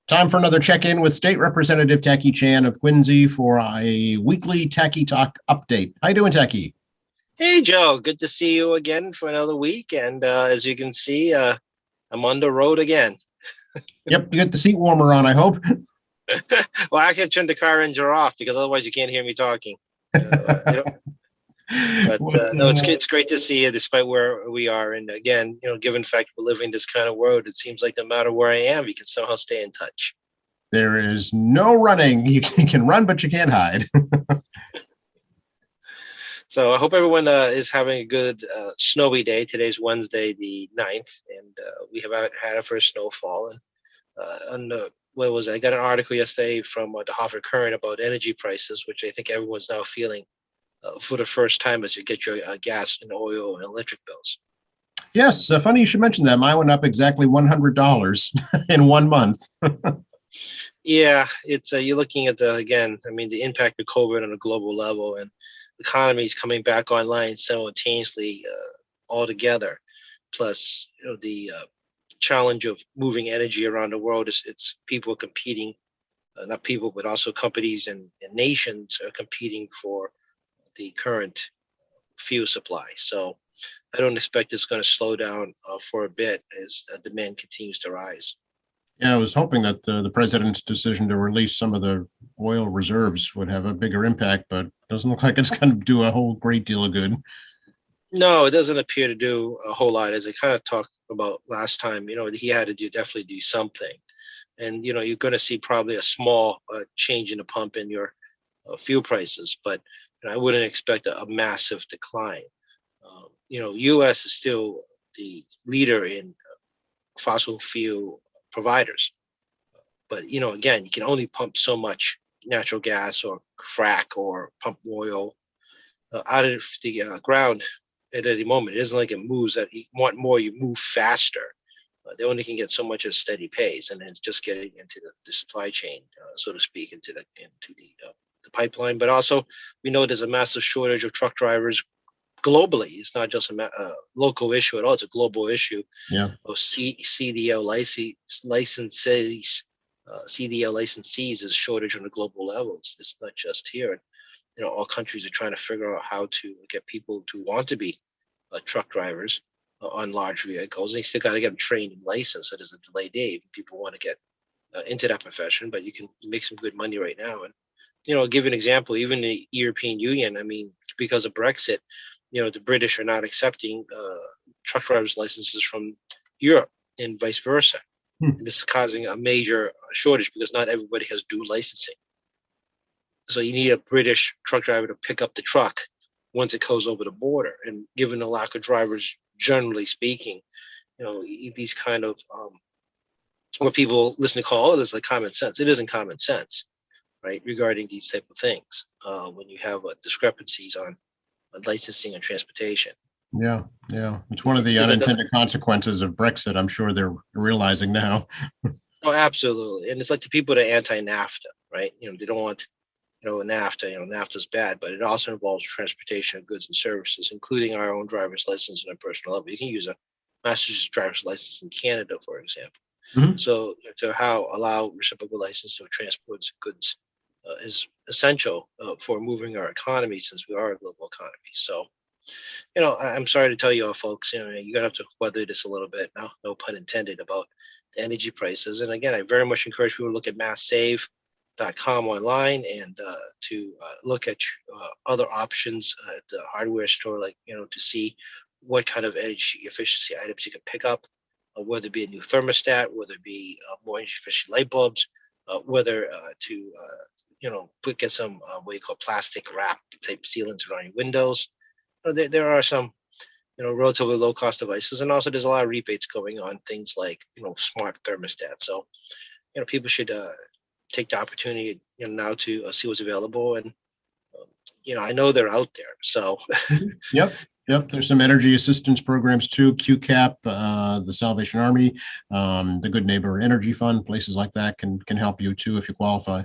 Time for another check-in with State Representative Tacky Chan of Quincy for a weekly Tacky Talk update. How you doing, Tacky? Hey Joe, good to see you again for another week. And as you can see, I'm on the road again. Yep, you get the seat warmer on, I hope. Well, I can turn the car engine off because otherwise you can't hear me talking. But What, no, it's great to see you despite where we are. And again, given the fact we're living this kind of world, it seems like no matter where I am, we can somehow stay in touch. there is no running. You can run, but you can't hide. So I hope everyone is having a good snowy day. Today's Wednesday, the 9th, and we have had our first snowfall. And on the what was it? I got an article yesterday from the Hartford Current about energy prices, which I think everyone's now feeling for the first time as you get your gas and oil and electric bills. Yes, funny you should mention that. Mine went up exactly $100 in 1 month. Yeah, it's you're looking at the again. I mean, the impact of COVID on a global level and the economy is coming back online simultaneously all together. Plus, the challenge of moving energy around the world is it's people competing, not people, but also companies and nations are competing for the current fuel supply. So I don't expect it's going to slow down for a bit as demand continues to rise. Yeah, I was hoping that the president's decision to release some of the oil reserves would have a bigger impact, but doesn't look like it's going to do a whole great deal of good. No, it doesn't appear to do a whole lot. As I kind of talked about last time, he had to definitely do something. And, you're going to see probably a small change in the pump in your fuel prices, but I wouldn't expect a massive decline. U.S. is still the leader in fossil fuel providers. But again, you can only pump so much natural gas or frack or pump oil out of the ground at any moment. It isn't like it moves. That you want more, you move faster. They only can get so much at a steady pace, and then it's just getting into the supply chain, so to speak, into the pipeline. But also, we know there's a massive shortage of truck drivers globally. It's not just a local issue at all; it's a global issue. Yeah. Of CDL licensees, CDL licensees is shortage on a global level. It's not just here. All countries are trying to figure out how to get people to want to be truck drivers on large vehicles. And you still got to get them trained and licensed. So there's a delay, Dave. People want to get into that profession, but you can make some good money right now. And I'll give you an example. Even the European Union, I mean, because of Brexit, the British are not accepting truck drivers' licenses from Europe and vice versa. Hmm. And this is causing a major shortage because not everybody has dual licensing. So you need a British truck driver to pick up the truck once it goes over the border. And given the lack of drivers, generally speaking, these kind of what people listen to call, oh, this like common sense. It isn't common sense, right? Regarding these type of things, when you have discrepancies on licensing and transportation. Yeah, yeah. It's one of the There's another, unintended consequences of Brexit. I'm sure they're realizing now. oh, absolutely. And it's like the people that are anti-NAFTA, right? They don't want NAFTA. NAFTA is bad, but it also involves transportation of goods and services, including our own driver's license and a personal level. You can use a Massachusetts driver's license in Canada, for example. Mhm. So to how allow reciprocal license of transports goods is essential for moving our economy since we are a global economy. So, I'm sorry to tell you all, folks, you're going to have to weather this a little bit. No pun intended about the energy prices. And again, I very much encourage people to look at masssave.com online and to look at other options at the hardware store, like, to see what kind of energy efficiency items you can pick up, whether it be a new thermostat, whether it be more energy efficient light bulbs, whether to get some what you call plastic wrap type sealants around your windows. There are some relatively low cost devices, and also there's a lot of rebates going on things like smart thermostats. So people should take the opportunity now to see what's available, and I know they're out there. So Mhm. Yep. Yep. There's some energy assistance programs too. QCAP, the Salvation Army, the Good Neighbor Energy Fund, places like that can help you too if you qualify.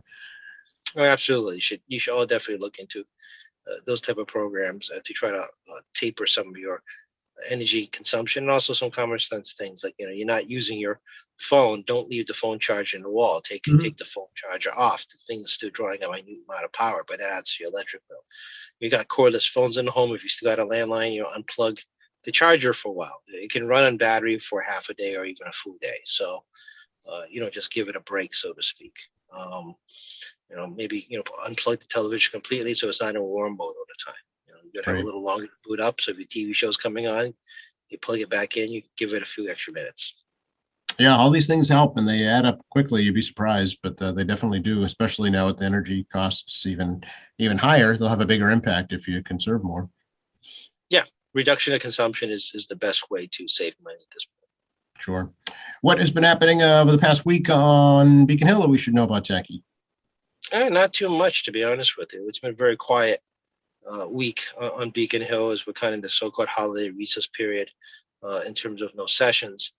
oh, absolutely, you should all definitely look into those type of programs to try to taper some of your energy consumption, and also some common sense things like, you're not using your phone. Don't leave the phone charger in the wall. Take Mhm. take the phone charger off. The thing is still drawing a minute amount of power, but it adds to your electric bill. You got cordless phones in the home. If you still got a landline, unplug the charger for a while. It can run on battery for half a day or even a full day. So just give it a break, so to speak. Maybe unplug the television completely so it's not in warm mode all the time. You gotta have a Right. little longer to boot up. So if your TV show's coming on, you plug it back in, you give it a few extra minutes. Yeah, all these things help and they add up quickly. You'd be surprised, but they definitely do, especially now with the energy costs even higher. They'll have a bigger impact if you conserve more. Yeah, reduction of consumption is the best way to save money at this point. Sure. What has been happening over the past week on Beacon Hill that we should know about, Jackie? Not too much, to be honest with you. It's been a very quiet week on Beacon Hill as we're kind of in the so-called holiday recess period in terms of no sessions.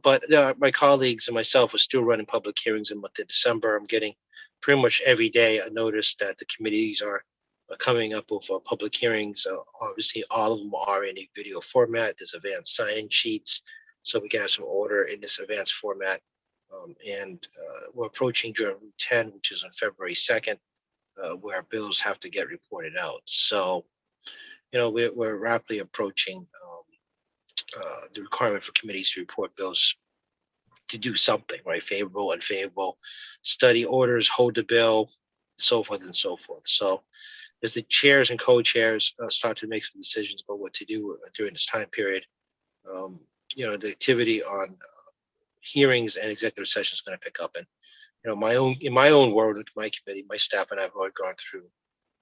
But my colleagues and myself are still running public hearings in the month of December. I'm getting pretty much every day a notice that the committees are coming up with public hearings. Obviously, all of them are in a video format. There's advanced sign sheets, so we can have some order in this advanced format. And we're approaching Joint Route 10, which is on February 2nd, where bills have to get reported out. So, we're rapidly approaching the requirement for committees to report bills to do something, right? Favorable, unfavorable, study orders, hold the bill, so forth and so forth. So, as the chairs and co-chairs start to make some decisions about what to do during this time period, um, the activity on hearings and executive sessions is going to pick up. And in my own world, my committee, my staff, and I've already gone through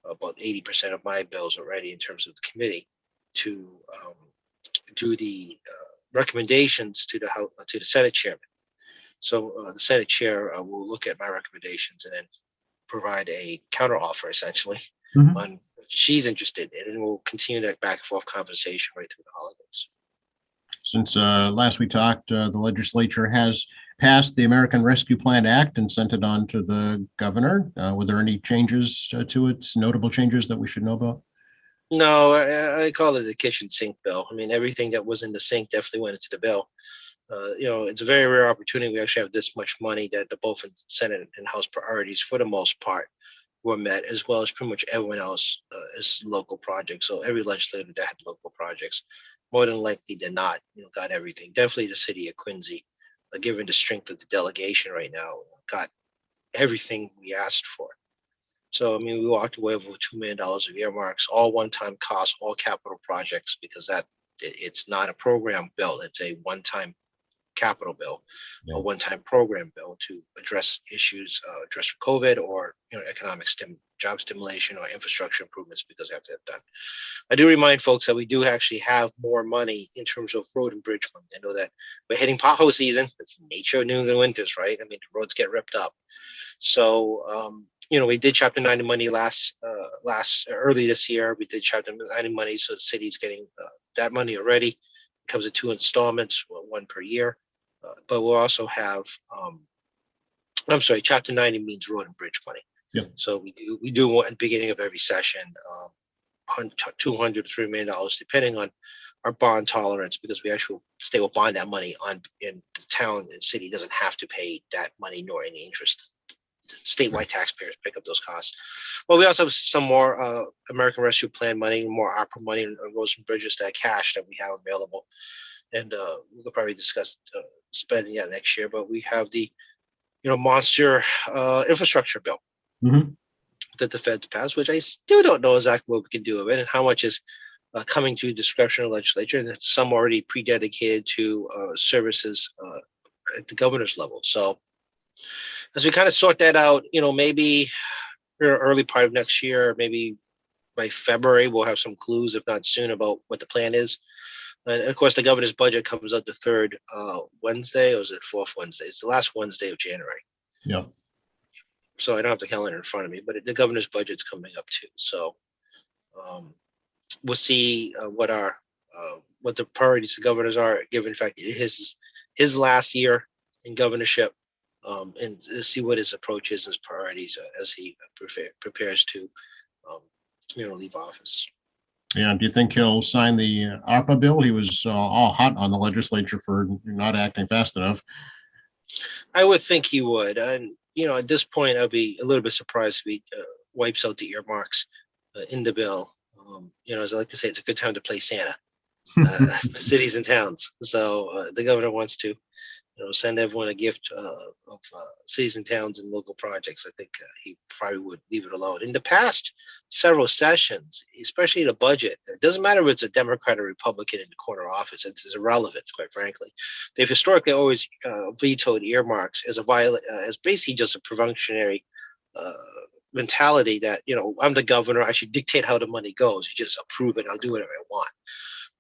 about 80% of my bills already in terms of the committee to do the recommendations to the Senate chairman. So the Senate chair will look at my recommendations and then provide a counter offer essentially Mhm. on what she's interested in, and we'll continue that back and forth conversation right through the holidays. Since last we talked, the legislature has passed the American Rescue Plan Act and sent it on to the governor. Were there any changes to it, notable changes that we should know about? No, I call it the kitchen sink bill. I mean, everything that was in the sink definitely went into the bill. It's a very rare opportunity. We actually have this much money that the both Senate and House priorities, for the most part, were met, as well as pretty much everyone else is local projects. So every legislator that had local projects, more than likely than not, got everything. Definitely the city of Quincy, given the strength of the delegation right now, got everything we asked for. So I mean, we walked away with $2 million of earmarks, all one-time costs, all capital projects, because it's not a program bill; it's a one-time capital bill, Yeah. a one-time program bill to address issues, address COVID or economic job stimulation or infrastructure improvements because they have to have done. I do remind folks that we do actually have more money in terms of road and bridge money. I know that we're hitting pothole season. That's the nature of New England winters, right? I mean, the roads get ripped up. So, we did Chapter 90 money early this year. We did Chapter 90 money, so the city's getting that money already. It comes in two installments, one per year. But we'll also have, I'm sorry, Chapter 90 means road and bridge money. Yep. So we do at the beginning of every session, $200 to $3 million, depending on our bond tolerance, because we actually stay will bond that money in the town and city doesn't have to pay that money nor any interest. Statewide taxpayers pick up those costs. Well, we also have some more American Rescue Plan money, more ARPA money on roads and bridges, that cash that we have available. And we'll probably discuss spending that next year. But we have the monster infrastructure bill Mm-hmm. that the feds passed, which I still don't know exactly what we can do with it and how much is coming to discretion of the legislature, and some already pre-dedicated to services at the governor's level. So as we kind of sort that out, maybe early part of next year, maybe by February, we'll have some clues, if not soon, about what the plan is. And of course, the governor's budget comes out the third Wednesday, or is it fourth Wednesday? It's the last Wednesday of January. Yeah. So I don't have the calendar in front of me, but the governor's budget's coming up too. So we'll see what the priorities the governors are, given the fact that it is his last year in governorship, and see what his approach is, his priorities as he prepares to leave office. Yeah. Do you think he'll sign the ARPA bill? He was all hot on the legislature for not acting fast enough. I would think he would. And, at this point, I'd be a little bit surprised if he wipes out the earmarks in the bill. As I like to say, it's a good time to play Santa for cities and towns. So the governor wants to send everyone a gift of cities and towns and local projects. I think he probably would leave it alone. In the past several sessions, especially the budget, it doesn't matter if it's a Democrat or Republican in the corner office. It's irrelevant, quite frankly. They've historically always vetoed earmarks as as basically just a preventionary uh, mentality that I'm the governor, I should dictate how the money goes. You just approve it, I'll do whatever I want,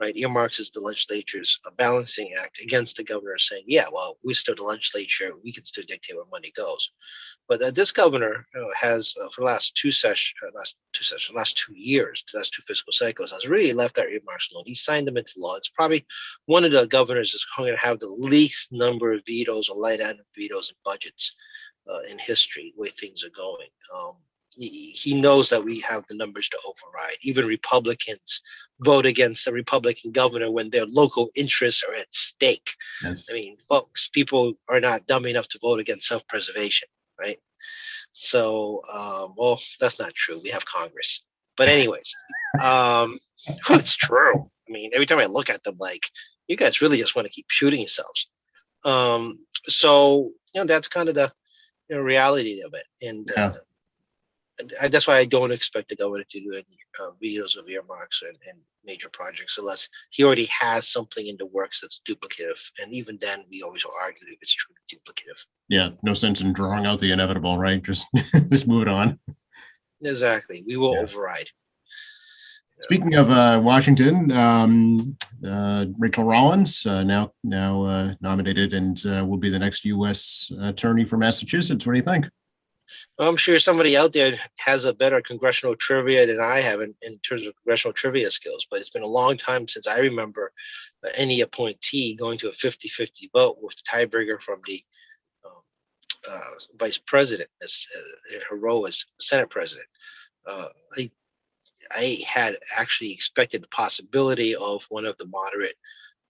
right? Earmarks is the legislature's balancing act against the governor saying, yeah, well, we're still the legislature. We can still dictate where money goes. But this governor has, for the last 2 years, the last two fiscal cycles, has really left our earmarks alone. He signed them into law. It's probably one of the governors that's going to have the least number of vetoes or light item vetoes in budgets in history, the way things are going. He knows that we have the numbers to override. Even Republicans vote against a Republican governor when their local interests are at stake. Yes. I mean, folks, people are not dumb enough to vote against self-preservation, right? So, well, that's not true. We have Congress. But anyways, it's true. I mean, every time I look at them, like, you guys really just want to keep shooting yourselves. So, that's kind of the reality of it. And Yeah. that's why I don't expect the governor to do any vetoes of earmarks and major projects unless he already has something in the works that's duplicative. And even then, we always will argue if it's truly duplicative. Yeah. No sense in drawing out the inevitable, right? Just just move it on. Exactly. We will Yeah. override. Speaking of Washington, Rachel Rollins now nominated and will be the next U.S. attorney for Massachusetts. What do you think? I'm sure somebody out there has a better congressional trivia than I have in terms of congressional trivia skills, but it's been a long time since I remember any appointee going to a 50-50 vote with the tiebreaker from the vice president in her role as Senate president. I had actually expected the possibility of one of the moderate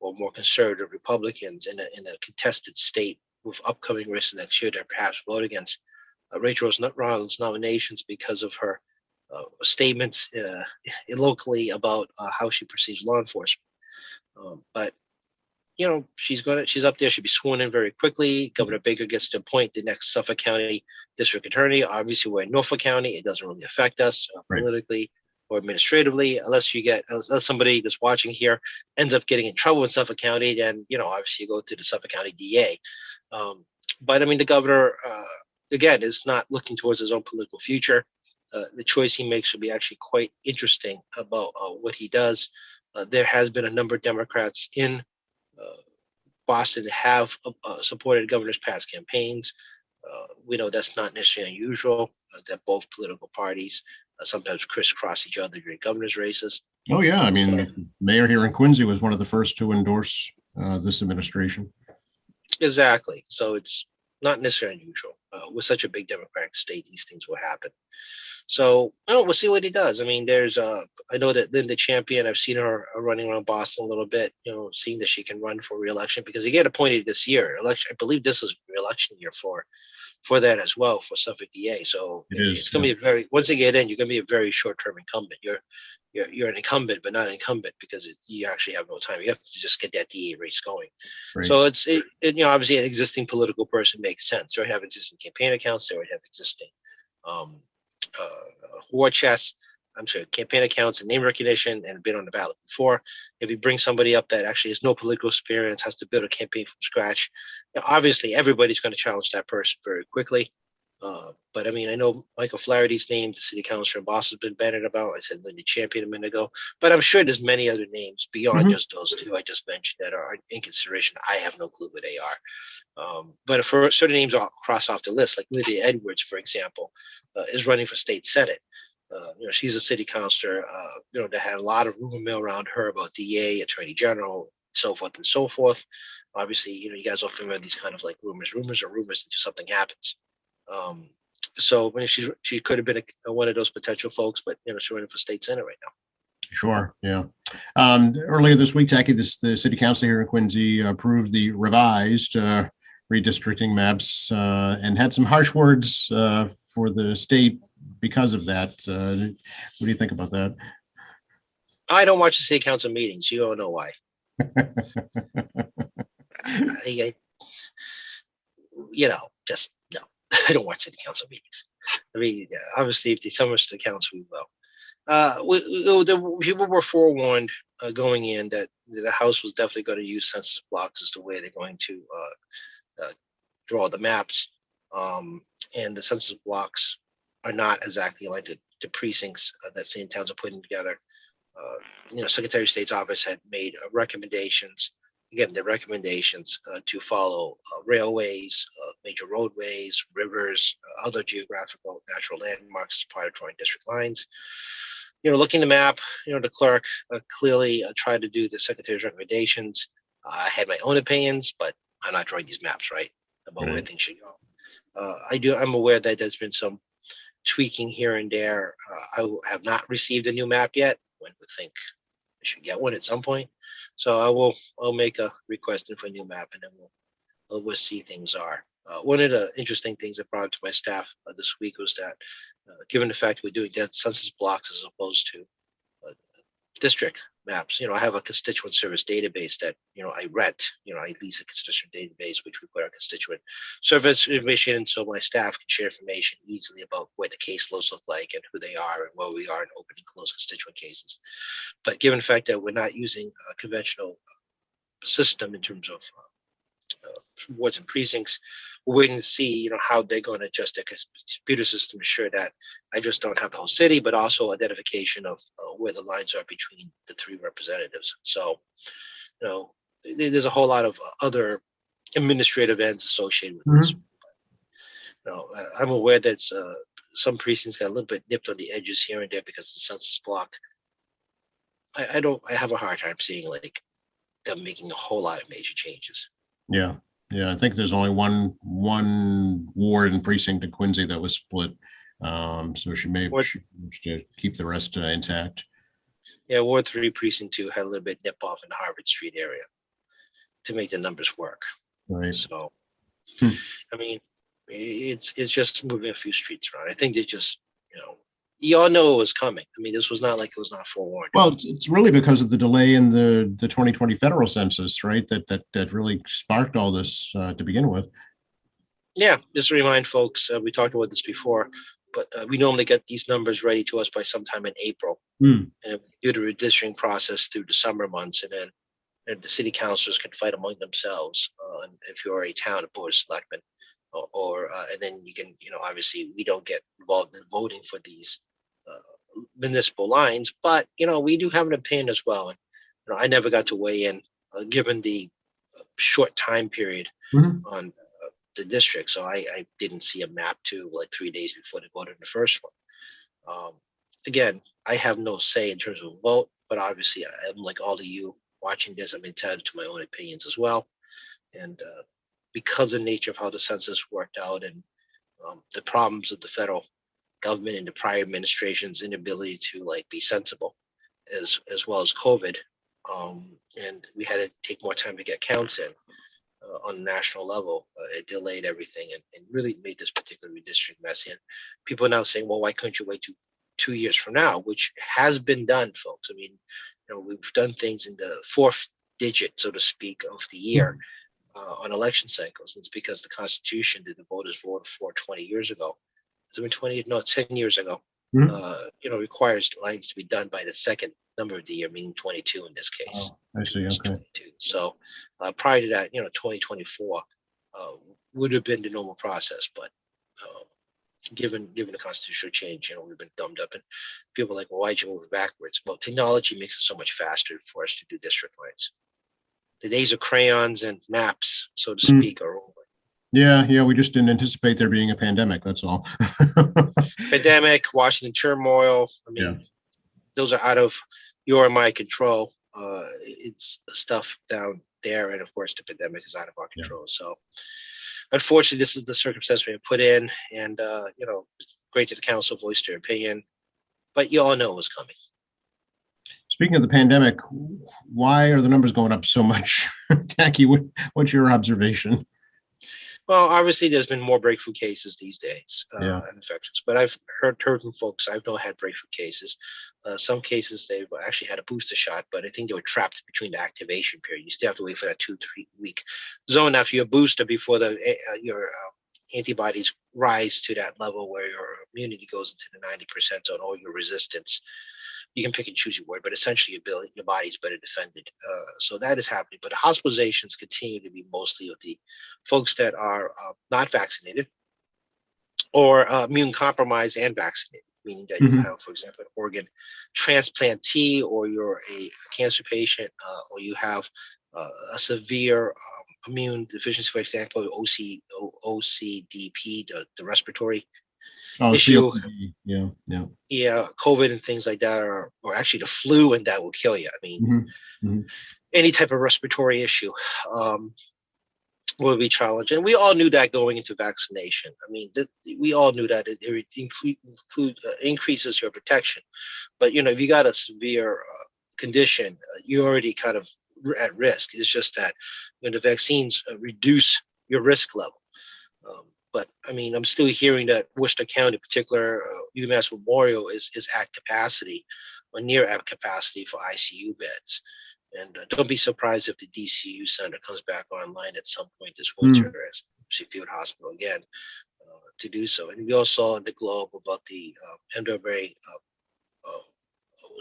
or more conservative Republicans in a contested state with upcoming risks next year to perhaps vote against Rachel Rollins' nominations because of her statements locally about how she perceives law enforcement. But she's up there. She'll be sworn in very quickly. Governor Baker gets to appoint the next Suffolk County District Attorney. Obviously, we're in Norfolk County. It doesn't really affect us politically or administratively, unless somebody that's watching here ends up getting in trouble in Suffolk County. Then obviously you go to the Suffolk County DA. But I mean, the governor again is not looking towards his own political future. The choice he makes should be actually quite interesting about what he does. There has been a number of Democrats in Boston have supported governor's past campaigns. We know that's not necessarily unusual, that both political parties sometimes crisscross each other during governor's races. Oh, yeah. I mean, mayor here in Quincy was one of the first to endorse this administration. Exactly. So it's not necessarily unusual. With such a big Democratic state, these things will happen. So we'll see what he does. I mean, I know that Linda Champion, I've seen her running around Boston a little bit, seeing that she can run for re-election because he get appointed this year. I believe this is re-election year for that as well for Suffolk DA. So it's going to be once you get in, you're going to be a very short-term incumbent. You're an incumbent, but not an incumbent because you actually have no time. You have to just get that DA race going. Right. So it's obviously an existing political person makes sense. They would have existing campaign accounts. They would have existing war chests. Campaign accounts and name recognition and been on the ballot before. If you bring somebody up that actually has no political experience, has to build a campaign from scratch, obviously everybody's going to challenge that person very quickly. But I mean, I know Michael Flaherty's name, the city councilor in Boston, has been bannered about. I said Linda Champion a minute ago, but I'm sure there's many other names beyond just those two I just mentioned that are in consideration. I have no clue who they are. But for certain names I'll cross off the list, like Lydia Edwards, for example, is running for state senate. She's a city councilor, that had a lot of rumor mill around her about DA, attorney general, so forth and so forth. Obviously, you guys are familiar with these kind of like rumors until something happens. So when she could have been one of those potential folks, but she's running for state senate right now. Sure, yeah. Earlier this week, Jackie, the city council here in Quincy approved the revised redistricting maps and had some harsh words for the state because of that. What do you think about that? I don't watch the city council meetings. You don't know why. I, just no. I don't watch city council meetings. I mean, obviously, if they summons to the council, we will. The people were forewarned going in that the House was definitely going to use census blocks as the way they're going to draw the maps. And the census blocks are not exactly like the precincts that same towns are putting together. Secretary of State's office had made recommendations. Again, the recommendations to follow railways, major roadways, rivers, other geographical natural landmarks as part of drawing district lines. Looking at the map, the clerk clearly tried to do the secretary's recommendations. I had my own opinions, but I'm not drawing these maps, right, about where things should go. I'm aware that there's been some tweaking here and there. I have not received a new map yet. One would think I should get one at some point. So I'll make a request for a new map, and then we'll see things are. One of the interesting things I brought to my staff this week was that, given the fact we're doing census blocks as opposed to district maps, I have a constituent service database that, I rent, I lease a constituent database, which we put our constituent service information, so my staff can share information easily about what the caseloads look like and who they are and where we are in open and closed constituent cases. But given the fact that we're not using a conventional system in terms of wards and precincts, we're waiting to see, how they're going to adjust their computer system to ensure that I just don't have the whole city, but also identification of where the lines are between the three representatives. So, there's a whole lot of other administrative ends associated with this. I'm aware that some precincts got a little bit nipped on the edges here and there because the census block. I have a hard time seeing like them making a whole lot of major changes. Yeah. I think there's only one ward and precinct in Quincy that was split. So she may keep the rest intact. Yeah, Ward 3 Precinct 2 had a little bit nip off in the Harvard Street area to make the numbers work. Right. So, I mean, it's just moving a few streets around. I think they just, you all know it was coming. I mean, this was not like it was not forewarned. Well, it's really because of the delay in the 2020 federal census, right? That really sparked all this to begin with. Yeah, just to remind folks, we talked about this before, but we normally get these numbers ready to us by sometime in April. And we do the redistricting process through the summer months, and then the city councilors can fight among themselves. And if you're a town, a board of selectmen, and then you can, obviously we don't get involved in voting for these municipal lines, but we do have an opinion as well. And I never got to weigh in, given the short time period on the district, so I didn't see a map to like 3 days before they voted in the first one. Again, I have no say in terms of a vote, but obviously I'm like all of you watching this, I'm entitled to my own opinions as well. And because of the nature of how the census worked out and the problems of the federal government and the prior administration's inability to like be sensible, as well as COVID, and we had to take more time to get counts in on a national level. It delayed everything and really made this particular redistricting messy. And people are now saying, well, why couldn't you wait 2 years from now, which has been done, folks. I mean, we've done things in the fourth digit, so to speak, of the year on election cycles. And it's because the Constitution that the voters voted for 20 years ago. It's been 10 years ago. Requires lines to be done by the second number of the year, meaning 22 in this case. Oh, I see. Okay. 22. So prior to that, 2024 would have been the normal process, but given the constitutional change, we've been dumbed up, and people are like, well, why'd you move it backwards? Well, technology makes it so much faster for us to do district lines. The days of crayons and maps, so to speak, are over. Yeah, we just didn't anticipate there being a pandemic. That's all. Pandemic, Washington turmoil. I mean, those are out of your and my control. It's stuff down there, and of course, the pandemic is out of our control. So, unfortunately, this is the circumstance we have put in, and it's great that the council voiced their opinion, but you all know it was coming. Speaking of the pandemic, why are the numbers going up so much? Tacky, what's your observation? Well, obviously, there's been more breakthrough cases these days Yeah. and infections, but I've heard from folks I've known had breakthrough cases. Some cases they've actually had a booster shot, but I think they were trapped between the activation period. You still have to wait for that 2 3 week zone after your booster before your antibodies rise to that level where your immunity goes into the 90% zone or your resistance. You can pick and choose your word, but essentially your body's better defended. So that is happening. But the hospitalizations continue to be mostly of the folks that are not vaccinated or immune compromised and vaccinated, meaning that you Mhm. have, for example, an organ transplantee, or you're a cancer patient, or you have a severe immune deficiency, for example, OCDP, the respiratory Oh, issue. COPD. Yeah, yeah. Yeah, COVID and things like that are, or actually the flu, and that will kill you. I mean, Mhm. Mhm. any type of respiratory issue um, will be challenged, and we all knew that going into vaccination. I mean, we all knew that it increases your protection. But if you got a severe condition, you're already kind of at risk. It's just that the vaccines reduce your risk level. But I mean, I'm still hearing that Worcester County, in particular, UMass Memorial, is at capacity or near at capacity for ICU beds. And don't be surprised if the DCU center comes back online at some point this winter Mm. as Field Hospital again to do so. And we all saw in the Globe about the MWA uh,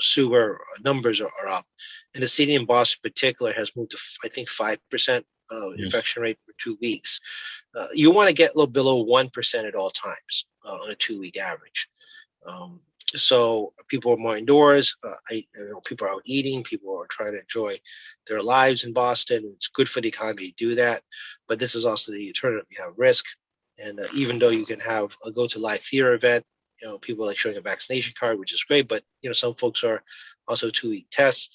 sewer numbers are up. And the city in Boston, in particular, has moved to, I think, 5% Yes. infection rate for 2 weeks. You want to get a little below 1% at all times on a 2 week average. Um, so people are more indoors. People are out eating. People are trying to enjoy their lives in Boston. It's good for the economy to do that, but this is also the alternative. You have risk, and even though you can have a go to live theater event, people like showing a vaccination card, which is great. But some folks are also 2 week tests.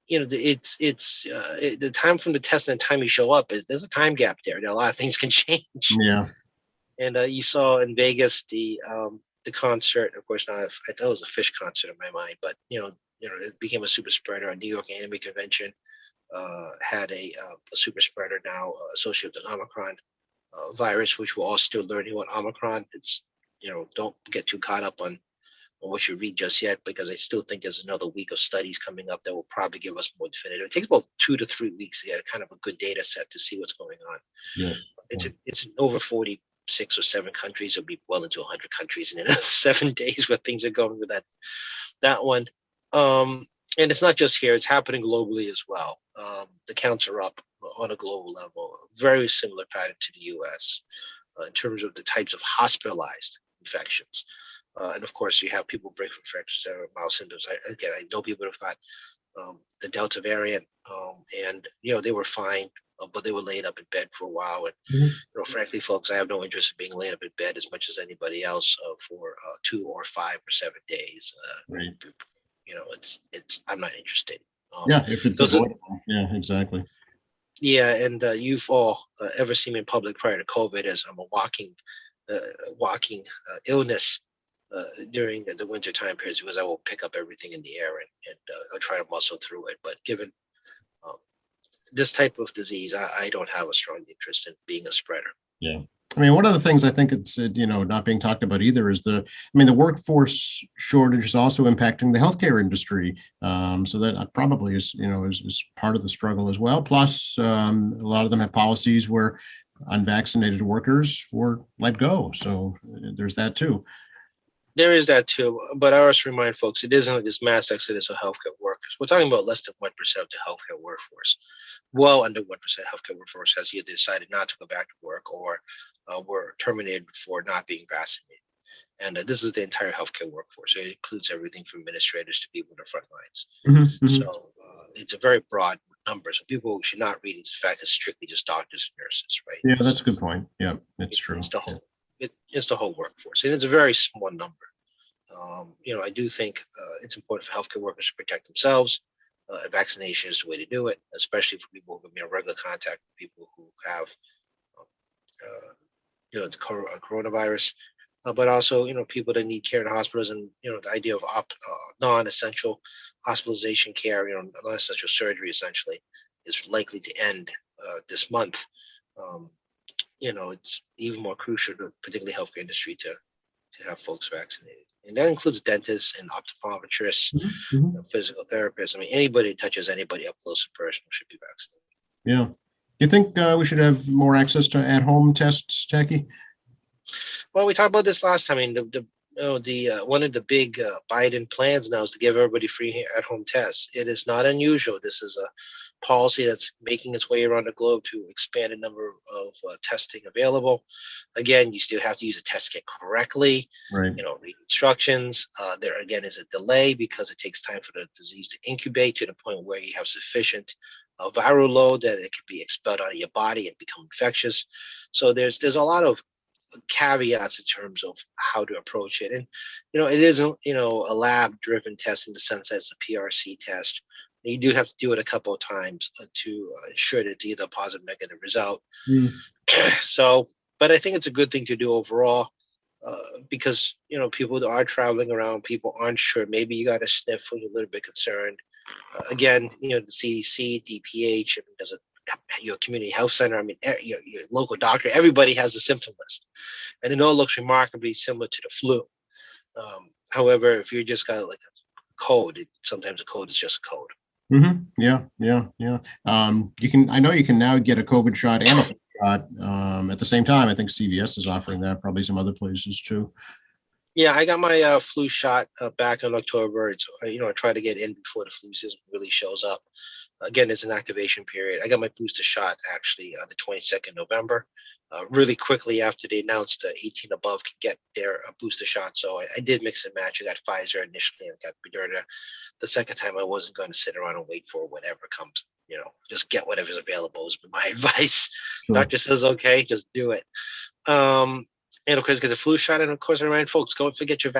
The time from the test and the time you show up there's a time gap there. A lot of things can change. Yeah. And you saw in Vegas the concert. Of course, not. I thought it was a Fish concert in my mind, but it became a super spreader. A New York Anime Convention had a super spreader now associated with the Omicron virus, which we're all still learning what Omicron. Don't get too caught up on what you read just yet, because I still think there's another week of studies coming up that will probably give us more definitive. It takes about 2 to 3 weeks to get kind of a good data set to see what's going on. Yes. It's in over 46 or 7 countries. It'll be well into 100 countries in another 7 days where things are going with that one. And it's not just here; it's happening globally as well. The counts are up on a global level, very similar pattern to the U.S. In terms of the types of hospitalized infections. And of course, you have people break from infections that are mild symptoms. I know people have got the Delta variant, and they were fine, but they were laid up in bed for a while. And Mhm. frankly, folks, I have no interest in being laid up in bed as much as anybody else for 2 or 5 or 7 days. Right. It's I'm not interested. Um, Yeah, if it's those are avoidable. Yeah, exactly. Yeah, and you've all ever seen me in public prior to COVID as I'm a uh, walking illness during the winter time periods, because I will pick up everything in the air, and I'll try to muscle through it. But given um, this type of disease, I don't have a strong interest in being a spreader. Yeah. I mean, one of the things I think it's not being talked about either is the workforce shortage is also impacting the healthcare industry. So that probably is part of the struggle as well. Plus, a lot of them have policies where unvaccinated workers were let go. So there's that too. There is that too, but I always remind folks it isn't like this mass exodus of healthcare workers. We're talking about less than 1% of the healthcare workforce. Well under 1% healthcare workforce has either decided not to go back to work or were terminated for not being vaccinated. And this is the entire healthcare workforce. It includes everything from administrators to people in the front lines. Mhm, mhm. So it's a very broad number. So people should not read into the fact it's strictly just doctors and nurses, right? Yeah, that's a good point. Yeah, it's It's true. the Yeah. whole it's the whole workforce, and it's a very small number. I do think it's important for healthcare workers to protect themselves. Vaccination is the way to do it, especially for people who have regular contact with people who have, uh, the coronavirus. but also, people that need care in hospitals, and, the idea of non-essential hospitalization care, non-essential surgery essentially is likely to end this month. Um, it's even more crucial to particularly healthcare industry to have folks vaccinated. And that includes dentists and optometrists, Mhm, mhm. physical therapists. I mean, anybody that touches anybody up close and personal should be vaccinated. Yeah. You think we should have more access to at-home tests, Jackie? Well, we talked about this last time. I mean, one of the big Biden plans now is to give everybody free at-home tests. It is not unusual. This is a policy that's making its way around the globe to expand the number of testing available. Again, you still have to use the test kit correctly. Right. Read instructions. There again is a delay because it takes time for the disease to incubate to the point where you have sufficient viral load that it can be expelled out of your body and become infectious. So there's a lot of caveats in terms of how to approach it. And, it isn't, a lab driven test in the sense that it's a PRC test. You do have to do it a couple of times to ensure that it's either a positive or negative result. Mm. So, but I think it's a good thing to do overall because, people are traveling around, people aren't sure. Maybe you got a sniff when you're a little bit concerned. Again, the CDC, DPH, and there's your community health center. I mean, your local doctor, everybody has a symptom list, and it all looks remarkably similar to the flu. However, if you just got like a cold, sometimes a cold is just a cold. Yeah, yeah, yeah. I know you can now get a COVID shot and a flu shot at the same time. I think CVS is offering that, probably some other places too. Yeah, I got my flu shot back in October. It's I try to get in before the flu season really shows up. Again, it's an activation period. I got my booster shot actually the 22nd November. Really quickly after they announced 18 above can get their booster shot. So I did mix and match. I got Pfizer initially and got Moderna. The second time I wasn't going to sit around and wait for whatever comes. Just get whatever's available is my advice. Sure. Doctor says okay, just do it. And of course, get the flu shot. And of course, I remind folks, go forget your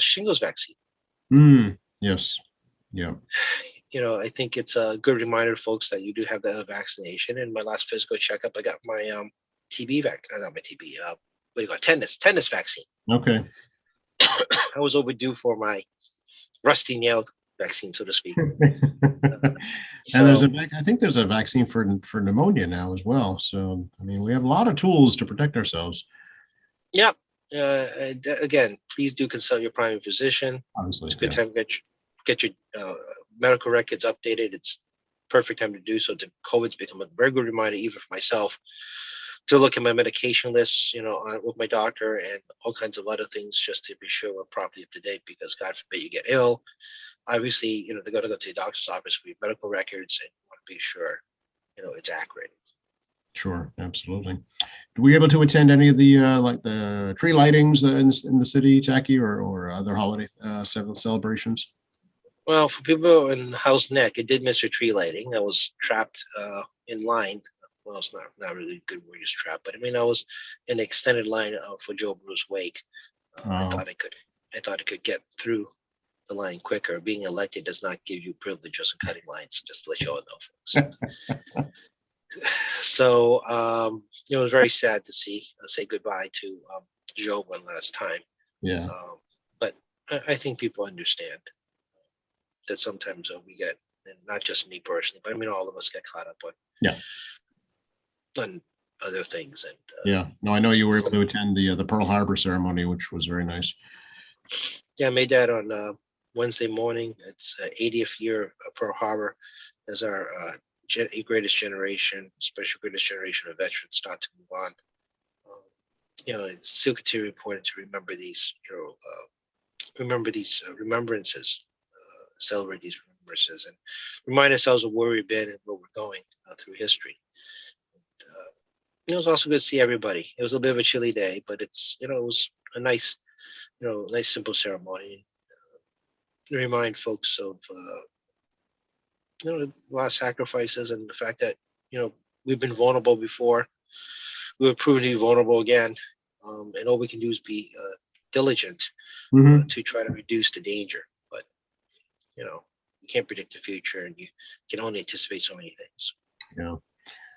shingles vaccine. Yes. Yeah. I think it's a good reminder to folks that you do have the vaccination. In my last physical checkup, I got my TB not my TB, what do you call it? Tetanus vaccine. Okay. I was overdue for my rusty nail vaccine, so to speak. And I think there's a vaccine for pneumonia now as well. So, I mean, we have a lot of tools to protect ourselves. Yep. Again, please do consult your primary physician. Obviously, it's a good time to get your medical records updated. It's perfect time to do so. COVID's become a very good reminder, even for myself, to look at my medication lists, with my doctor and all kinds of other things, just to be sure we're properly up to date. Because God forbid you get ill, obviously, they're going to go to the doctor's office for your medical records, and you want to be sure, it's accurate. Sure, absolutely. Were we able to attend any of the like the tree lightings in the city, Jackie, or other holiday celebrations? Well, for people in House Neck, it did miss a tree lighting. I was trapped in line. Well, it's not really a good word, is trapped, but I mean, I was in an extended line for Joe Bruce wake. I thought I could get through the line quicker. Being elected does not give you privileges in cutting lines, just to let you all know, folks. So, it was very sad to say goodbye to Joe one last time. Yeah. But I think people understand that sometimes we get, and not just me personally, but I mean, all of us get caught up on other things. And yeah, no, I know you were able to attend the Pearl Harbor ceremony, which was very nice. Yeah, I made that on Wednesday morning. It's 80th year of Pearl Harbor as our greatest generation, special greatest generation of veterans start to move on. It's still continuing important to remember these, remembrances, celebrate these remembrances, and remind ourselves of where we've been and where we're going through history. And, it was also good to see everybody. It was a bit of a chilly day, but it was a nice, nice simple ceremony. Remind folks of a lot of sacrifices and the fact that we've been vulnerable before. We were proven to be vulnerable again, and all we can do is be diligent to try to reduce the danger. But you can't predict the future, and you can only anticipate so many things. Yeah.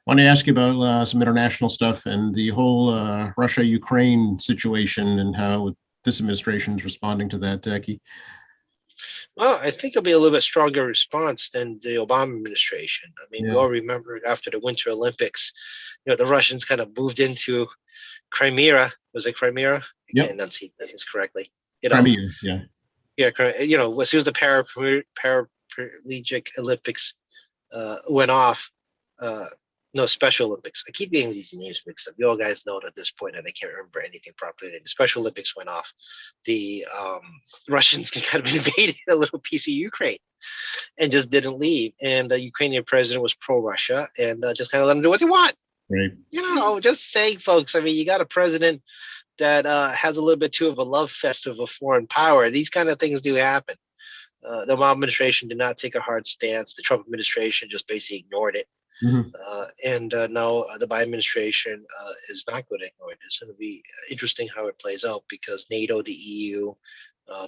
Want to ask you about some international stuff and the whole Russia-Ukraine situation and how this administration is responding to that, Jackie. Well, I think it'll be a little bit stronger response than the Obama administration. I mean, we Yeah. all remember after the Winter Olympics, the Russians kind of moved into Crimea. Was it Crimea? I can't Yep. enunciate things correctly. You know, Crimea. Yeah. yeah, as soon as the paraplegic Olympics went off, uh, no, Special Olympics. I keep getting these names mixed up. You all guys know it at this point, and I can't remember anything properly. The Special Olympics went off. The Russians kind of invaded a little piece of Ukraine and just didn't leave. And the Ukrainian president was pro-Russia and just kind of let them do what they want. Right. Just saying, folks. I mean, you got a president that has a little bit too of a love fest of a foreign power. These kind of things do happen. The Obama administration did not take a hard stance. The Trump administration just basically ignored it. Mm-hmm. And now the Biden administration is not going to ignore it. It's going to be interesting how it plays out because NATO, the EU,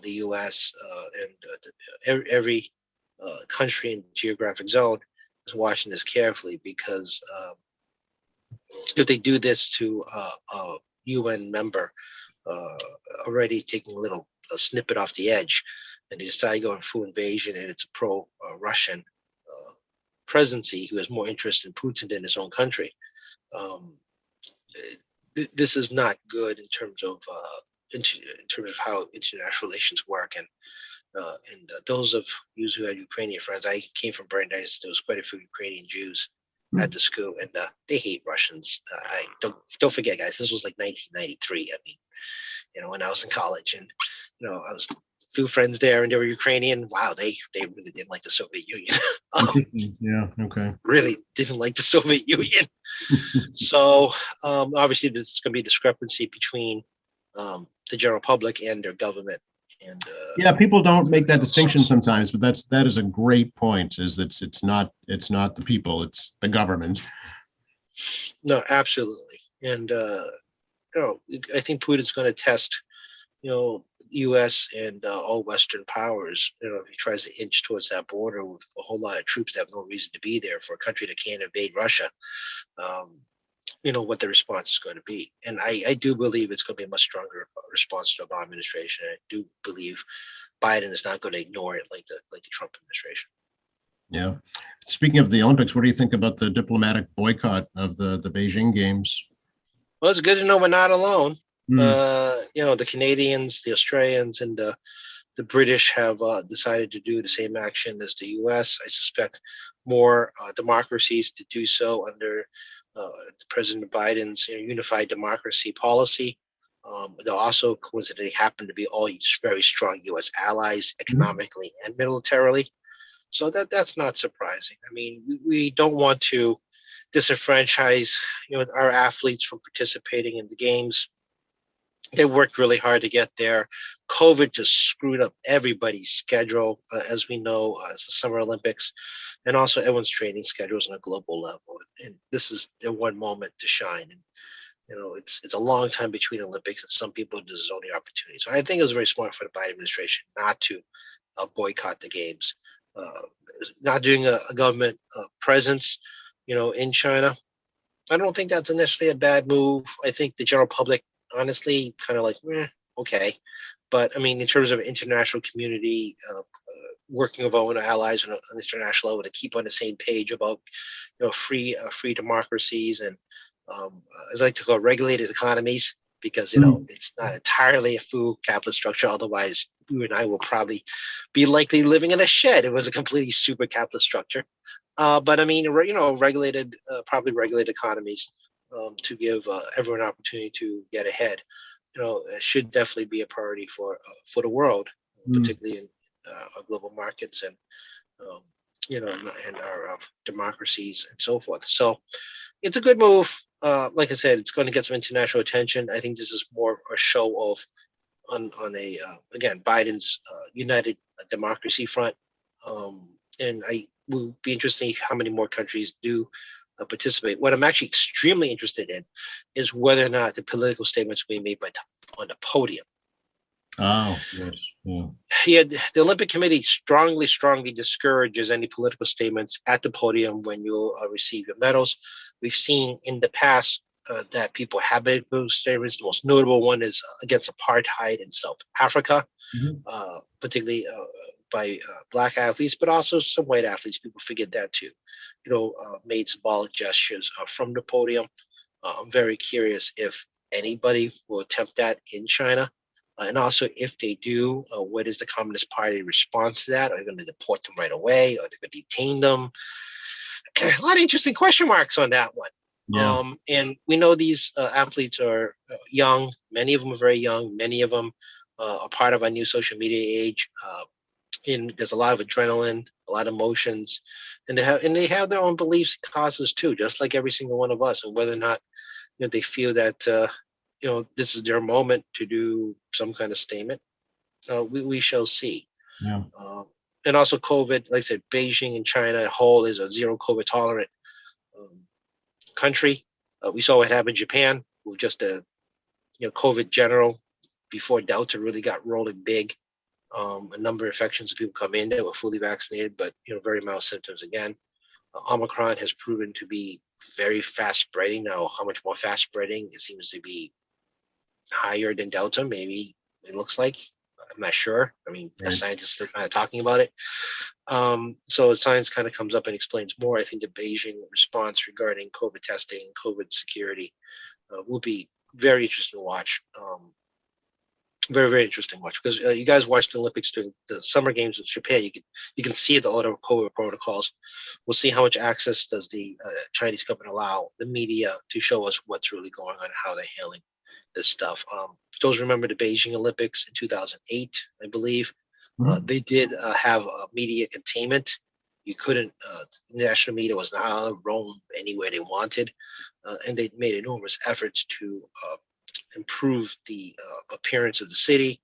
the US, and every country and geographic zone is watching this carefully because if they do this to a UN member already taking a snippet off the edge, and they decide going full invasion and it's a pro-Russian presidency who has more interest in Putin than his own country. This is not good in terms of how international relations work. And those of you who have Ukrainian friends, I came from Brandeis. There was quite a few Ukrainian Jews at the school, and they hate Russians. I don't forget, guys. This was like 1993. I mean, when I was in college, and I was few friends there, and they were Ukrainian. Wow, they really didn't like the Soviet Union. Yeah. Okay. Really didn't like the Soviet Union. So obviously, there's going to be a discrepancy between the general public and their government. And yeah, people don't make that distinction sometimes, but that is a great point. Is it's not the people, it's the government. No, absolutely. And I think Putin's going to test, U.S. and all Western powers. If he tries to inch towards that border with a whole lot of troops that have no reason to be there for a country that can't invade Russia, what the response is going to be. And I do believe it's going to be a much stronger response to the Obama administration. I do believe Biden is not going to ignore it like the Trump administration. Yeah. Speaking of the Olympics, what do you think about the diplomatic boycott of the Beijing Games? Well, it's good to know we're not alone. The Canadians, the Australians, and the British have decided to do the same action as the U.S. I suspect more democracies to do so under President Biden's unified democracy policy. They'll also coincidentally happen to be all very strong U.S. allies economically and militarily. So that's not surprising. I mean, we don't want to disenfranchise our athletes from participating in the games. They worked really hard to get there. COVID just screwed up everybody's schedule, as we know, as the Summer Olympics, and also everyone's training schedules on a global level. And this is their one moment to shine. And it's a long time between Olympics, and some people this is only opportunity. So I think it was very smart for the Biden administration not to boycott the games, not doing a government presence, in China. I don't think that's initially a bad move. I think the general public, honestly, kind of like, okay. But I mean, in terms of international community, working with our own allies on an international level to keep on the same page about, free democracies and, as I like to call, regulated economies, because it's not entirely a full capitalist structure. Otherwise, you and I will probably be likely living in a shed. It was a completely super capitalist structure. But I mean, regulated, probably regulated economies to give everyone an opportunity to get ahead. Should definitely be a priority for the world, particularly in our global markets and and our democracies and so forth. So it's a good move. Like I said, it's going to get some international attention. I think this is more a show of on a again Biden's united democracy front, and I will be interested how many more countries do participate. What I'm actually extremely interested in is whether or not the political statements will be made on the podium. Oh, yes. Yeah. Yeah, the Olympic Committee strongly discourages any political statements at the podium when you receive your medals. we've seen in the past that people have made those statements. The most notable one is against apartheid in South Africa, Mhm. particularly by black athletes, but also some white athletes. People forget that too. Made symbolic gestures from the podium. I'm very curious if anybody will attempt that in China. And also, if they do, what is the Communist Party response to that? Are they going to deport them right away? Are they going to detain them? A lot of interesting question marks on that one. Yeah. And we know these athletes are young. Many of them are very young. Many of them are part of our new social media age. And there's a lot of adrenaline, a lot of emotions, and they have their own beliefs and causes too, just like every single one of us. And whether or not they feel that this is their moment to do some kind of statement, we shall see. Yeah. And also COVID, like I said, Beijing and China as a whole is a zero COVID tolerant um, country. We saw what happened in Japan with just a COVID general before Delta really got rolling big. A number of infections of people come in that were fully vaccinated, but very mild symptoms again. Omicron has proven to be very fast spreading. Now, how much more fast spreading? It seems to be higher than Delta. Maybe it looks like. I'm not sure. I mean, the Right. scientists are kind of talking about it. So science kind of comes up and explains more. I think the Beijing response regarding COVID testing, COVID security, will be very interesting to watch. Very, very interesting to watch because you guys watched the Olympics during the summer games in Japan. You can see the auto COVID protocols. We'll see how much access does the Chinese government allow the media to show us what's really going on and how they're handling this stuff. Those remember the Beijing Olympics in 2008, I believe. Mhm. They did have media containment. You couldn't. National media was not allowed to roam anywhere they wanted, and they made enormous efforts to improve the appearance of the city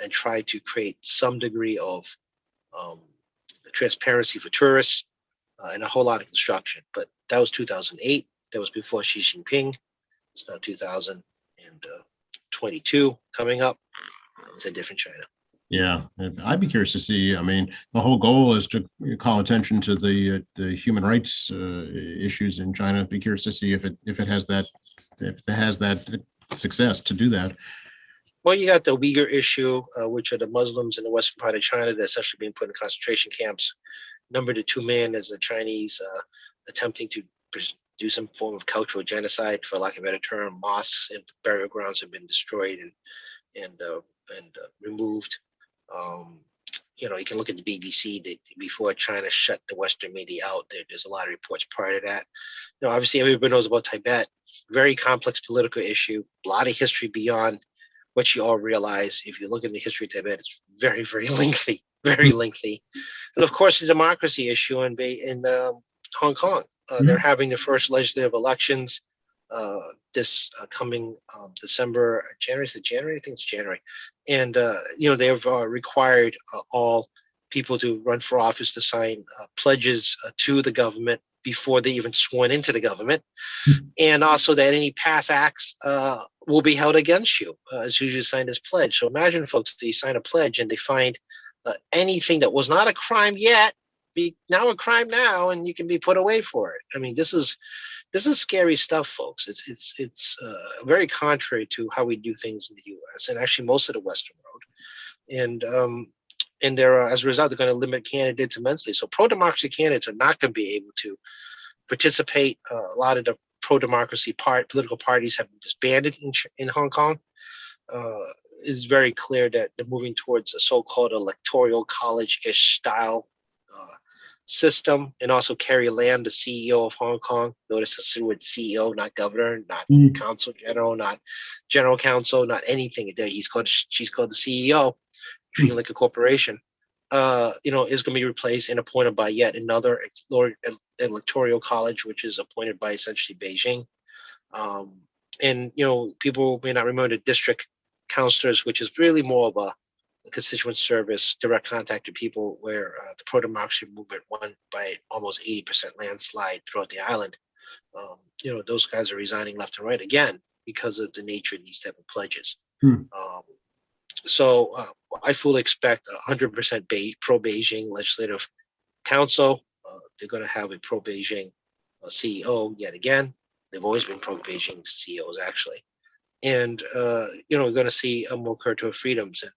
and try to create some degree of um, transparency for tourists and a whole lot of construction. But that was 2008. That was before Xi Jinping. It's now 2022 coming up. It's a different China. Yeah, and I'd be curious to see. I mean, the whole goal is to call attention to the human rights issues in China. Be curious to see if it has that success to do that. Well, you got the Uyghur issue, which are the Muslims in the western part of China that's essentially being put in concentration camps. Number to 2 million is the Chinese attempting to do some form of cultural genocide, for lack of a better term. Mosques and burial grounds have been destroyed and removed. Um, you can look at the BBC that before China shut the Western media out. There's a lot of reports prior to that. Obviously, everybody knows about Tibet. Very complex political issue. A lot of history beyond what you all realize. If you look at the history of Tibet, it's very, very lengthy, very lengthy. And of course, the democracy issue in Hong Kong. They're Mhm. having the first legislative elections this coming December, January. Is it January? I think it's January. And they've required all people to run for office to sign pledges to the government before they even sworn into the government, and also that any past acts will be held against you as soon as you sign this pledge. So imagine, folks, they sign a pledge and they find anything that was not a crime yet be now a crime now, and you can be put away for it. I mean, this is scary stuff, folks. It's very contrary to how we do things in the U.S. and actually most of the Western world. And there are, as a result, they're going to limit candidates immensely. So pro-democracy candidates are not going to be able to participate. A lot of the pro-democracy political parties have been disbanded in Hong Kong. It's very clear that they're moving towards a so-called electoral college-ish style system. And also Carrie Lam, the CEO of Hong Kong. Notice it's with CEO, not governor, not Mhm. council general, not general counsel, not anything there. She's called the CEO, treating like a corporation. Is going to be replaced and appointed by yet another electoral college, which is appointed by essentially Beijing. And people may not remember the district councillors, which is really more of a constituent service, direct contact to people, where the pro-democracy movement won by almost 80% landslide throughout the island. Those guys are resigning left and right again because of the nature of these type of pledges. Hmm. So I fully expect 100% pro-Beijing legislative council. They're going to have a pro-Beijing CEO yet again. They've always been pro-Beijing CEOs, actually. And we're going to see a more curtailed freedoms. And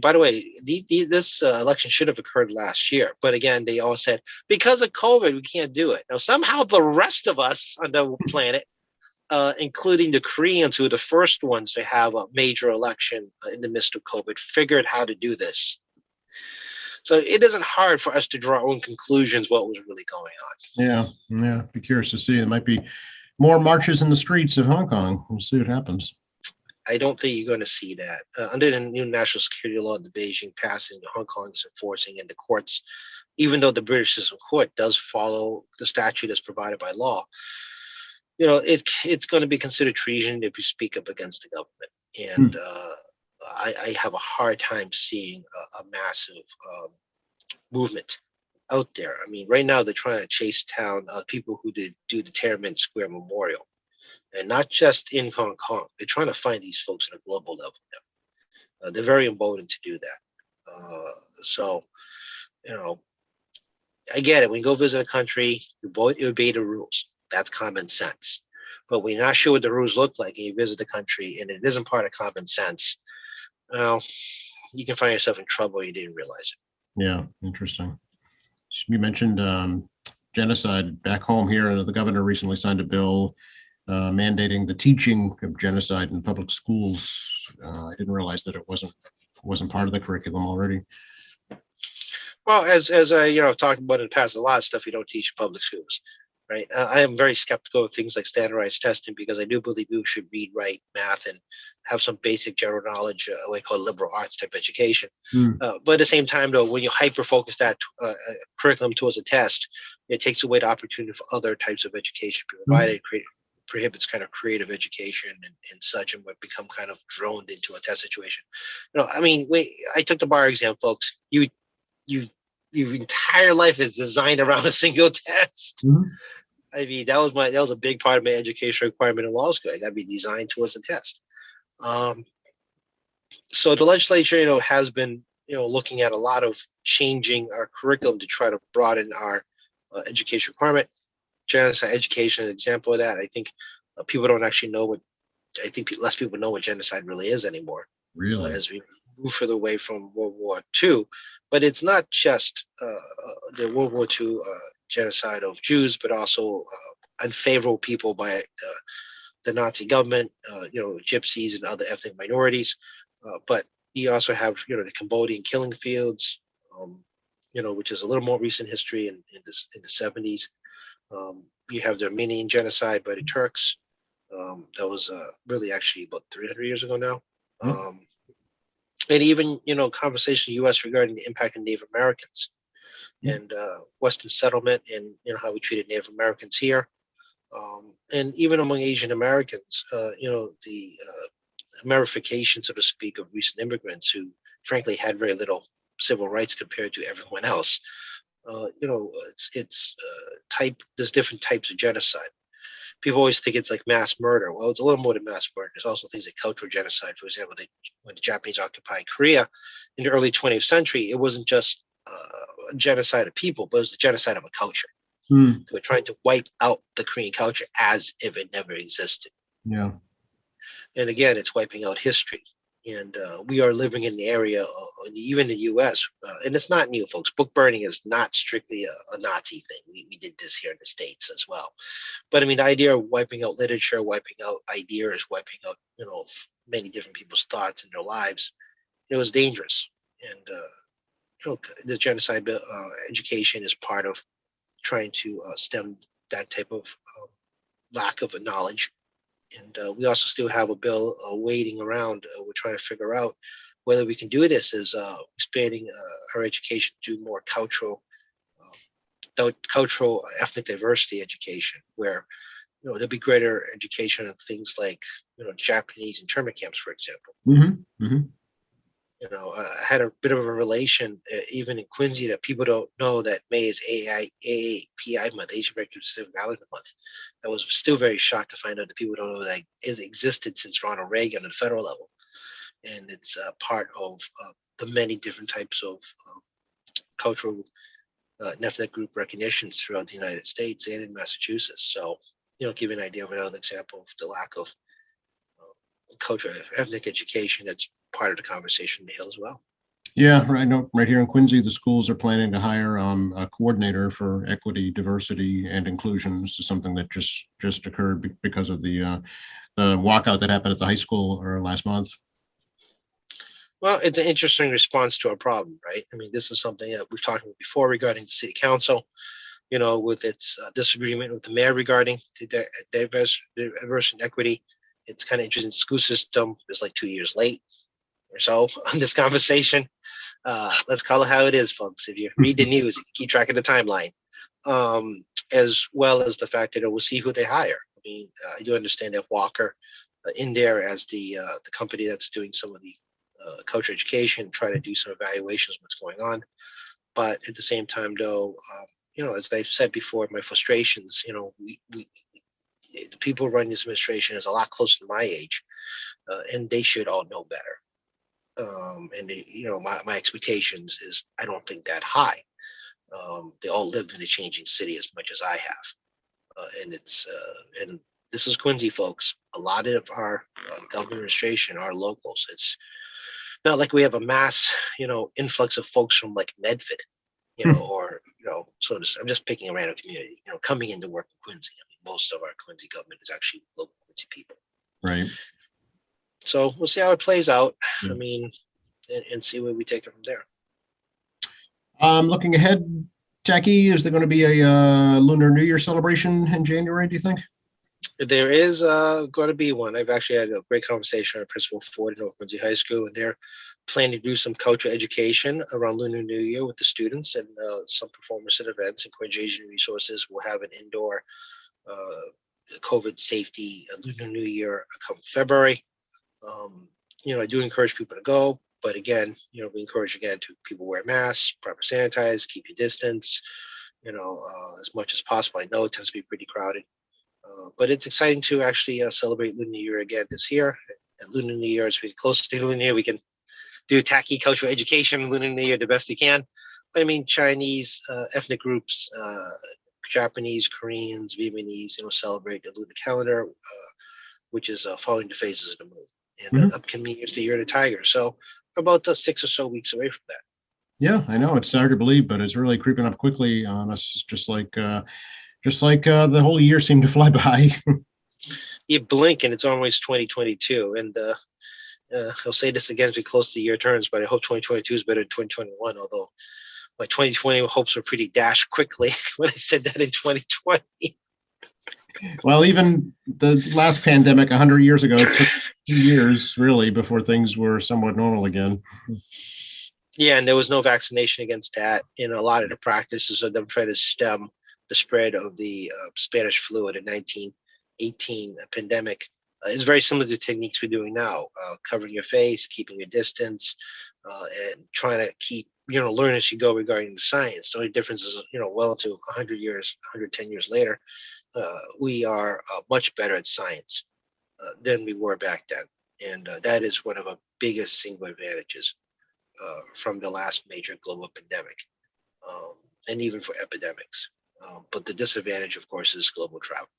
by the way, this election should have occurred last year, but again, they all said because of COVID we can't do it. Now somehow the rest of us on the planet, including the Koreans, who were the first ones to have a major election in the midst of COVID, figured how to do this. So it isn't hard for us to draw our own conclusions what was really going on. Yeah. Be curious to see. There might be more marches in the streets of Hong Kong. We'll see what happens. I don't think you're going to see that. Under the new national security law, the Beijing passing, Hong Kong is enforcing, and the courts, even though the British system court does follow the statute that's provided by law, it's going to be considered treason if you speak up against the government. And I have a hard time seeing a massive movement out there. I mean, right now they're trying to chase down people who did do the Tiananmen Square Memorial, and not just in Hong Kong. They're trying to find these folks at a global level now. They're very emboldened to do that. So, I get it. When you go visit a country, you obey the rules. That's common sense. But when you're not sure what the rules look like and you visit the country and it isn't part of common sense, well, you can find yourself in trouble you didn't realize it. Yeah, interesting. You mentioned genocide back home here. The governor recently signed a bill mandating the teaching of genocide in public schools. I didn't realize that it wasn't part of the curriculum already. Well, as I talked about in the past, a lot of stuff you don't teach in public schools, right? I am very skeptical of things like standardized testing because I do believe you should read, write, math, and have some basic general knowledge, what I call liberal arts type education. But at the same time, though, when you hyper focus that curriculum towards a test, it takes away the opportunity for other types of education provided. Prohibits kind of creative education and such, and would become kind of droned into a test situation. I mean, I took the bar exam, folks. Your entire life is designed around a single test. I mean, that was a big part of my education requirement in law school. I got to be designed towards the test. So the legislature, has been, looking at a lot of changing our curriculum to try to broaden our education requirement. Genocide education is an example of that. I think people don't actually know less people know what genocide really is anymore. Really? As we move further away from World War II. But it's not just the World War II genocide of Jews, but also unfavorable people by the Nazi government, gypsies and other ethnic minorities. But you also have, the Cambodian killing fields, which is a little more recent history in the 70s. You have the Armenian genocide by the Turks. That was really actually about 300 years ago now. And even, conversation in the U.S. regarding the impact of Native Americans and Western settlement and, how we treated Native Americans here. And even among Asian Americans, the Amerification, so to speak, of recent immigrants who frankly had very little civil rights compared to everyone else. There's different types of genocide. People always think it's like mass murder. Well, it's a little more than mass murder. There's also things like cultural genocide. For example, when the Japanese occupied Korea in the early 20th century, it wasn't just a genocide of people, but it was the genocide of a culture. So we're trying to wipe out the Korean culture as if it never existed. Yeah. And again, it's wiping out history. And we are living in the area, even the U.S., and it's not new, folks. Book burning is not strictly a Nazi thing. We did this here in the States as well. But I mean, the idea of wiping out literature, wiping out ideas, wiping out, many different people's thoughts in their lives, it was dangerous. And, the genocide education is part of trying to stem that type of lack of knowledge. And we also still have a bill waiting around. We're trying to figure out whether we can do this as expanding our education to more cultural ethnic diversity education, where there'll be greater education of things like Japanese internment camps, for example. I had a bit of a relation, even in Quincy, that people don't know that May is AAPI month, Asian American Pacific Islander month. I was still very shocked to find out that people don't know that it existed since Ronald Reagan at the federal level. And it's part of the many different types of cultural ethnic group recognitions throughout the United States and in Massachusetts. So, give you an idea of another example of the lack of culture, ethnic education that's part of the conversation in the Hill as well. Yeah, right. No, right here in Quincy, the schools are planning to hire a coordinator for equity, diversity, and inclusion. This is something that just occurred because of the walkout that happened at the high school or last month. Well, it's an interesting response to a problem, right? I mean, this is something that we've talked about before regarding the city council, with its disagreement with the mayor regarding the diverse and equity. It's kind of interesting. The school system is like 2 years late or so on this conversation. Let's call it how it is, folks. If you read the news, you can keep track of the timeline, as well as the fact that we'll see who they hire. I mean, I do understand that Walker in there as the company that's doing some of the culture education, try to do some evaluations of what's going on. But at the same time, though, as I've said before, my frustrations, we the people running this administration is a lot closer to my age, and they should all know better. And my expectations is I don't think that high. They all lived in a changing city as much as I have, and this is Quincy, folks. A lot of our government administration are locals. It's not like we have a mass, influx of folks from like Medford, or so I'm just picking a random community, coming into work in Quincy. I mean, most of our Quincy government is actually local Quincy people. Right. So we'll see how it plays out. Yeah. I mean, and see where we take it from there. Looking ahead, Jackie, is there going to be a Lunar New Year celebration in January, do you think? There is going to be one. I've actually had a great conversation with Principal Ford at North Quincy High School, and they're planning to do some cultural education around Lunar New Year with the students and some performance and events. And Quincy Asian Resources will have an indoor COVID safety Lunar New Year come February. I do encourage people to go, but again, we encourage again to people wear masks, proper sanitize, keep your distance, as much as possible. I know it tends to be pretty crowded. But it's exciting to actually celebrate Lunar New Year again this year. At Lunar New Year, as we get closer to Lunar New Year, we can do tacky cultural education Lunar New Year the best we can. But I mean, Chinese ethnic groups, Japanese, Koreans, Vietnamese, celebrate the lunar calendar, which is following the phases of the moon. And the upcoming year is the year of the tiger. So about 6 or so weeks away from that. Yeah, I know it's hard to believe, but it's really creeping up quickly on us, just like the whole year seemed to fly by. You blink and it's almost 2022. And I'll say this again as we close to the year turns, but I hope 2022 is better than 2021, although my 2020 hopes were pretty dashed quickly when I said that in 2020. Well, even the last pandemic 100 years ago took 2 years, really, before things were somewhat normal again. Yeah, and there was no vaccination against that. In a lot of the practices of them trying to stem the spread of the Spanish flu, the 1918 pandemic, is very similar to techniques we're doing now, covering your face, keeping your distance, and trying to keep, learn as you go regarding the science. The only difference is, well into 100 years, 110 years later, we are much better at science than we were back then. And that is one of our biggest single advantages from the last major global pandemic, and even for epidemics. But the disadvantage, of course, is global travel.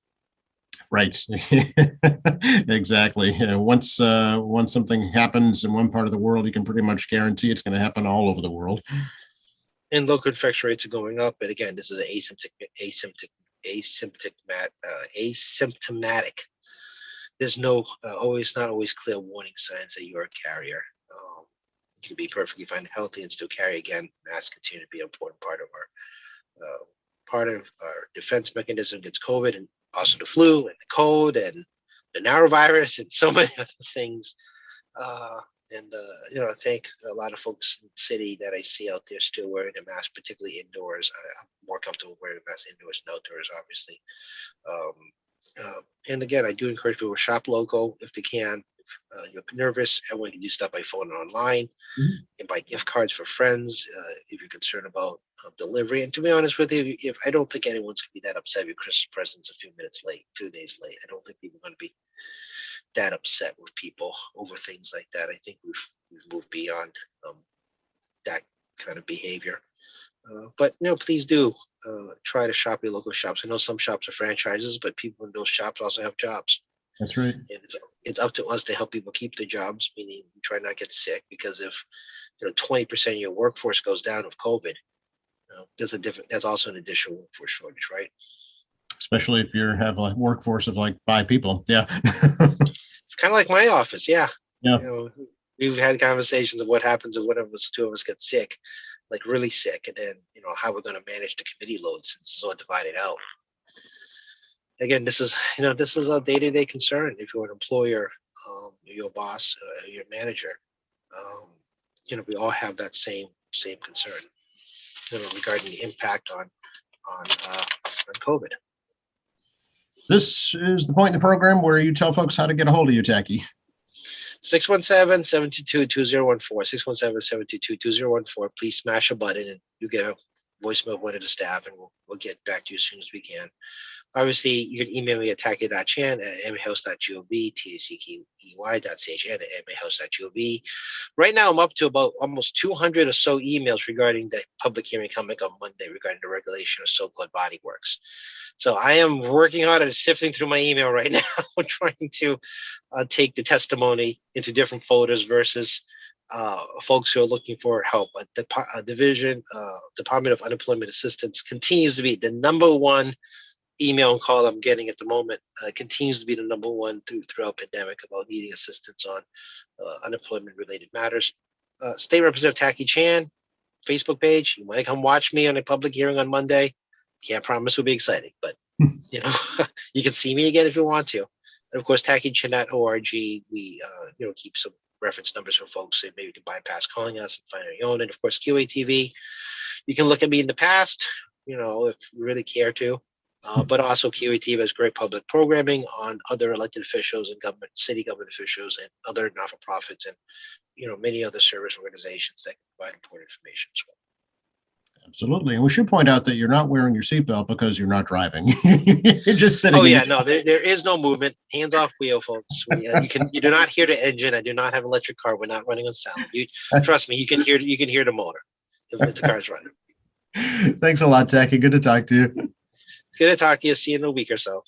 Right. Exactly. Once something happens in one part of the world, you can pretty much guarantee it's going to happen all over the world. And local infection rates are going up. But again, this is asymptomatic. There's no not always clear warning signs that you're a carrier. You can be perfectly fine and healthy and still carry. Again, masks continue to be an important part of our defense mechanism against COVID, and also the flu and the cold and the norovirus and so many other things. I thank a lot of folks in the city that I see out there still wearing a mask, particularly indoors. I'm more comfortable wearing a mask indoors and outdoors, obviously. And again, I do encourage people to shop local if they can. If you're nervous, everyone can do stuff by phone and online. And buy gift cards for friends if you're concerned about delivery. And to be honest with you, if I don't think anyone's going to be that upset with Christmas presents a few minutes late, 2 days late. I don't think people are going to be that upset with people over things like that. I think we've moved beyond that kind of behavior. But please do try to shop your local shops. I know some shops are franchises, but people in those shops also have jobs, That's right. and it's up to us to help people keep their jobs. Meaning, try not to get sick, because if 20% of your workforce goes down with COVID, that's also an additional workforce shortage, right? Especially if you have a workforce of like 5 people. Yeah. It's kind of like my office. Yeah. Yeah. We've had conversations of what happens if one of us, two of us get sick, like really sick, and then, how we're going to manage the committee load since it's all divided out. Again, this is a day-to-day concern. If you're an employer, your boss, your manager, we all have that same concern, regarding the impact on COVID. This is the point in the program where you tell folks how to get a hold of you, Tacky. 617-722-2014, 617-722-2014. Please smash a button and you get a voicemail of one of the staff, and we'll get back to you as soon as we can. Obviously, you can email me at tacky.chan@emahouse.gov, tackey.chan@emahouse.gov. Right now, I'm up to about almost 200 or so emails regarding the public hearing coming up on Monday regarding the regulation of so-called body works. So I am working hard at sifting through my email right now, trying to take the testimony into different folders versus folks who are looking for help. Department of Unemployment Assistance continues to be the number one email and call I'm getting at the moment. Continues to be the number one throughout pandemic about needing assistance on unemployment related matters. State Representative Tacky Chan, Facebook page. You want to come watch me on a public hearing on Monday? Can't promise it'll be exciting, but you can see me again if you want to. And of course, tackychan.org. We keep some reference numbers for folks so maybe you can bypass calling us and find your own. And of course, QATV. You can look at me in the past, if you really care to. But also QATV has great public programming on other elected officials and city government officials and other not-for-profits and many other service organizations that can provide important information as well. Absolutely. And we should point out that you're not wearing your seatbelt because you're not driving. You're just sitting. Oh, yeah. No, there is no movement. Hands off wheel, folks. You do not hear the engine. I do not have an electric car. We're not running on sound. Trust me, you can hear the motor if the car's running. Thanks a lot, Tacky. Good to talk to you. Good to talk to you. See you in a week or so.